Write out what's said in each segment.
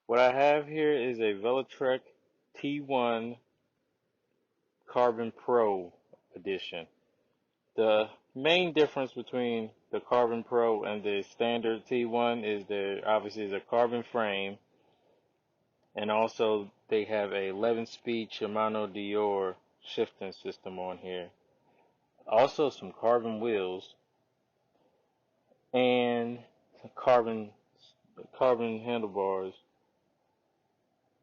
What I have here is a Velotric T1 Carbon Pro edition. The main difference between the Carbon Pro and the standard T1 is there obviously is a carbon frame, and also they have a 11-speed Shimano Dior shifting system on here. Also some carbon wheels and carbon handlebars.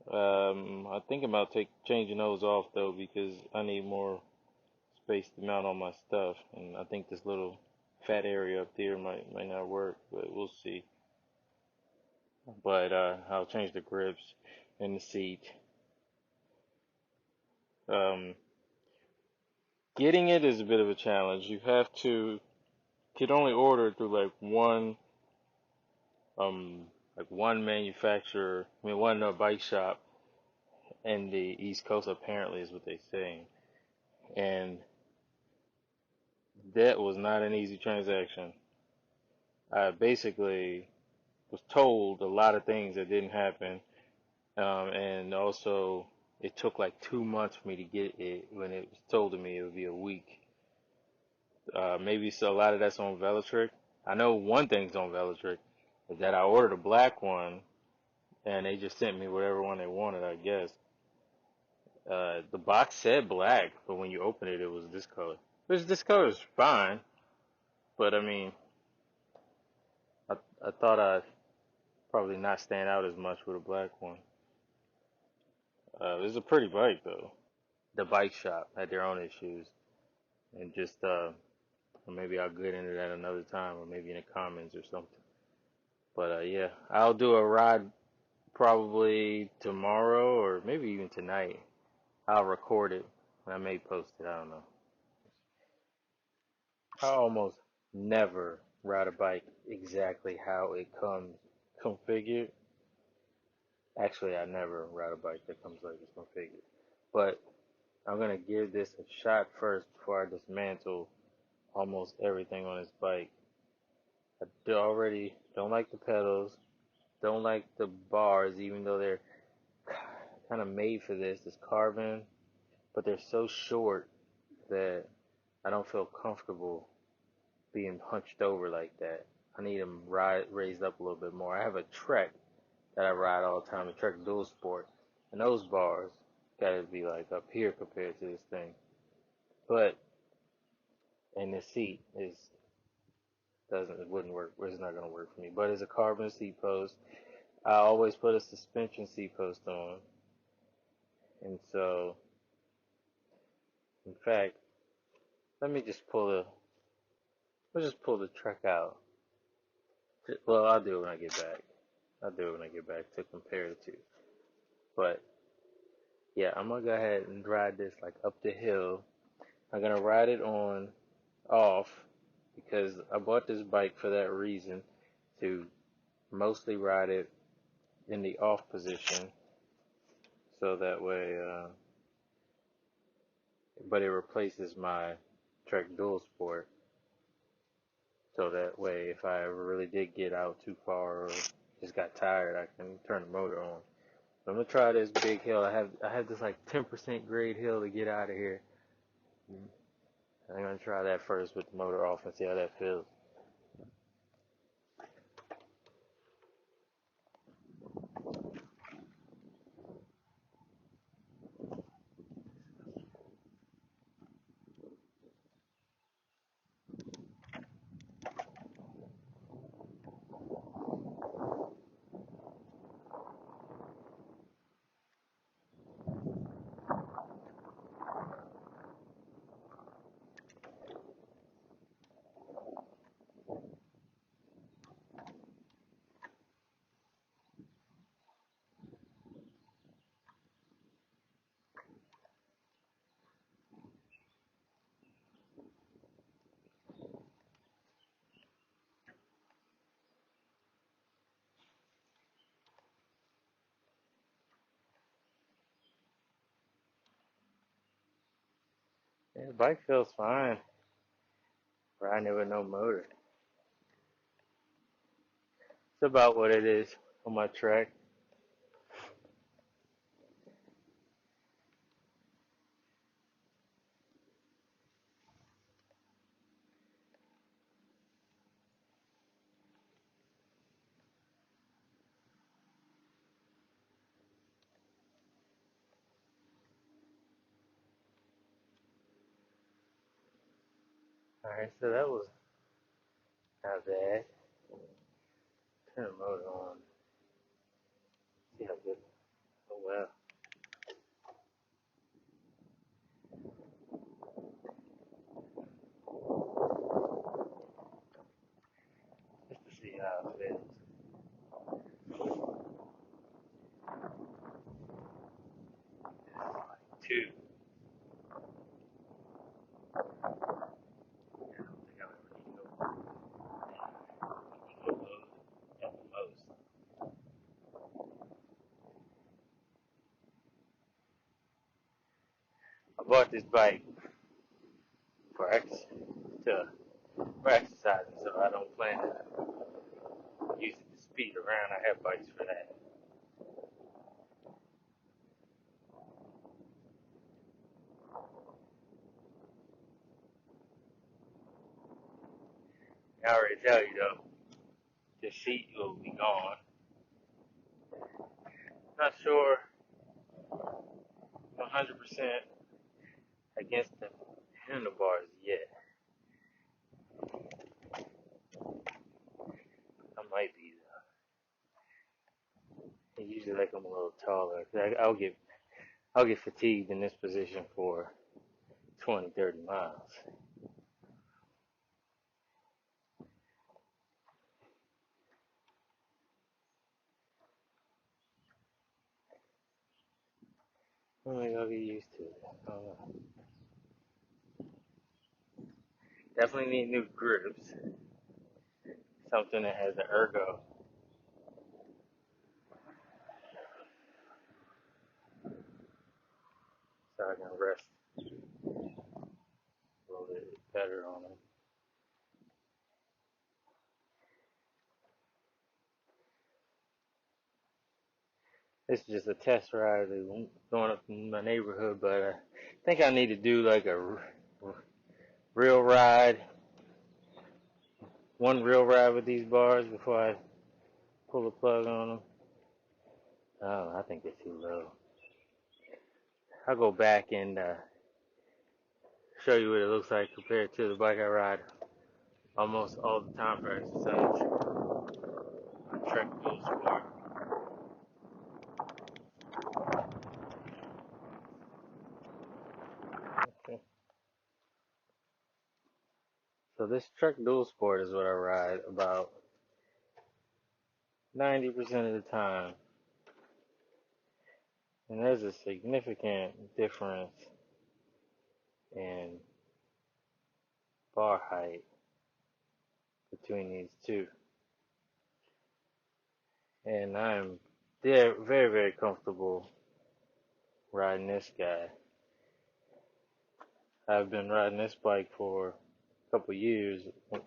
I think about changing those off though because I need more space to mount all my stuff, and I think this little fat area up there might not work, but we'll see. But I'll change the grips and the seat. Um, Getting it is a bit of a challenge. You have to could only order through like one manufacturer, I mean one bike shop in the East Coast apparently is what they're saying, and that was not an easy transaction. I basically was told a lot of things that didn't happen, and also it took like 2 months for me to get it when it was told to me it would be a week. Maybe so a lot of that's on Velotric. I know one thing's on Velotric is that I ordered a black one and they just sent me whatever one they wanted, I guess. The box said black, but when you open it, it was this color. Which this color is fine, but I mean, I thought I'd probably not stand out as much with a black one. It's a pretty bike though. The bike shop had their own issues, and just maybe I'll get into that another time, or maybe in the comments or something. But yeah, I'll do a ride probably tomorrow or maybe even tonight. I'll record it. I may post it. I don't know. I almost never ride a bike exactly how it comes configured. Actually, I never ride a bike that comes like it's configured. But I'm gonna give this a shot first before I dismantle almost everything on this bike. Already don't like the pedals, don't like the bars, even though they're kind of made for this. It's carbon, but they're so short that I don't feel comfortable being hunched over like that. I need them raised up a little bit more. I have a Trek that I ride all the time, a Trek Dual Sport, and those bars gotta be like up here compared to this thing. But and the seat is doesn't it wouldn't work. It's not gonna work for me. But it's a carbon seat post. I always put a suspension seat post on, and so in fact, let me just pull the let's just pull the Trek out. Well, I'll do it when I get back. I'll do it when I get back to compare the two. But yeah, I'm gonna go ahead and ride this like up the hill. I'm gonna ride it on off because I bought this bike for that reason, to mostly ride it in the off position so that way but it replaces my Trek Dual Sport, so that way if I ever really did get out too far or just got tired, I can turn the motor on. So I'm gonna try this big hill. I have this like 10% grade hill to get out of here. I'm gonna try that first with the motor off and see how that feels. Yeah, the bike feels fine. Riding it with no motor. It's about what it is on my track. Alright, so that was not bad. Turn the motor on. See how good. Oh well. Just to see how it feels. Two. I don't think I'll ever need to go load at the most. I bought this bike for for exercising, so I don't plan to use it to speed around. I have bikes for that. I already tell you though, the seat will be gone. Not sure 100% against the handlebars yet. I might be though. I usually like them a little taller. I'll get fatigued in this position for 20, 30 miles. I think I'll get used to it. I don't know. Definitely need new grips. Something that has an ergo. So I can rest a little bit better on them. This is just a test ride going up in my neighborhood, but I think I need to do like a real ride, one real ride with these bars before I pull the plug on them. Oh, I think they're too low. I'll go back and show you what it looks like compared to the bike I ride almost all the time for exercise. I Trek Dual Sport. Okay. So this Trek Dual Sport is what I ride about 90% of the time. And there's a significant difference in bar height between these two. And I'm very, very comfortable riding this guy. I've been riding this bike for a couple years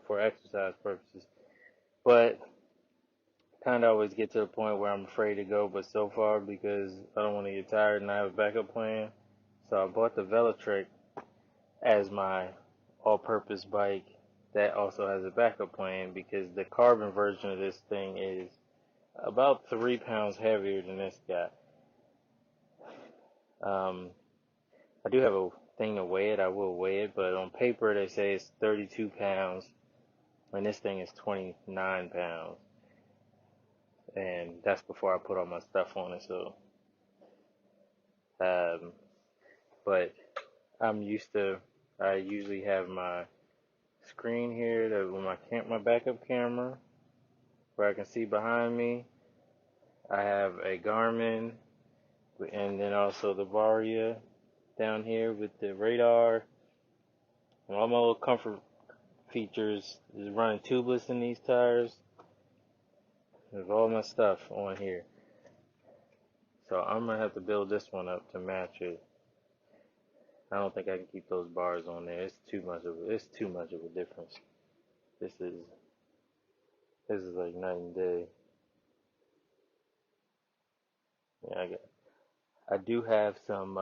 for exercise purposes, but kind of always get to the point where I'm afraid to go, but so far because I don't want to get tired and I have a backup plan. So I bought the Velotric as my all-purpose bike that also has a backup plan because the carbon version of this thing is about 3 pounds heavier than this guy. I do have a thing to weigh it. I will weigh it, but on paper they say it's 32 pounds, and this thing is 29 pounds. And that's before I put all my stuff on it. So, but I'm used to. I usually have my screen here with my backup camera, where I can see behind me. I have a Garmin, and then also the Varia down here with the radar. And all my little comfort features is running tubeless in these tires. There's all my stuff on here. So I'm gonna have to build this one up to match it. I don't think I can keep those bars on there. It's too much of a difference. This is like night and day. Yeah, I do have some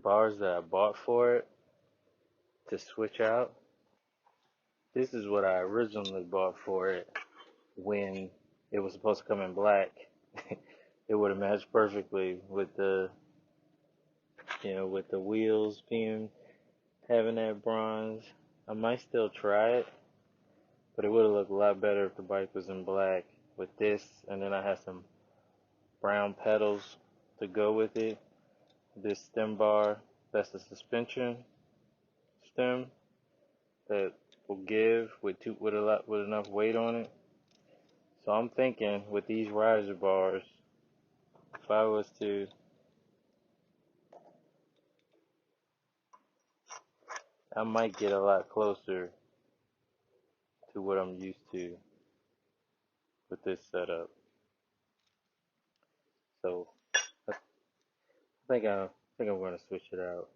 bars that I bought for it to switch out. This is what I originally bought for it when it was supposed to come in black. It would have matched perfectly with with the wheels having that bronze. I might still try it, but it would have looked a lot better if the bike was in black with this, and then I had some brown pedals to go with it. This stem bar, that's the suspension stem that will give with enough weight on it. So I'm thinking with these riser bars, if I was to, I might get a lot closer to what I'm used to with this setup. So I think I'm gonna switch it out.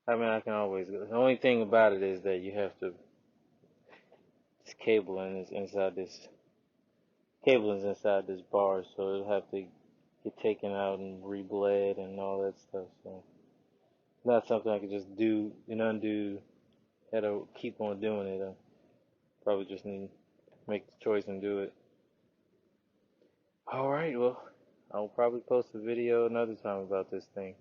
I mean, I can always. The only thing about it is that you have to. This cabling is inside this. Cable is inside this bar, so it'll have to get taken out and rebled and all that stuff. So not something I could just do and undo. Had to keep on doing it. I probably just need to make the choice and do it. All right, well, I'll probably post a video another time about this thing.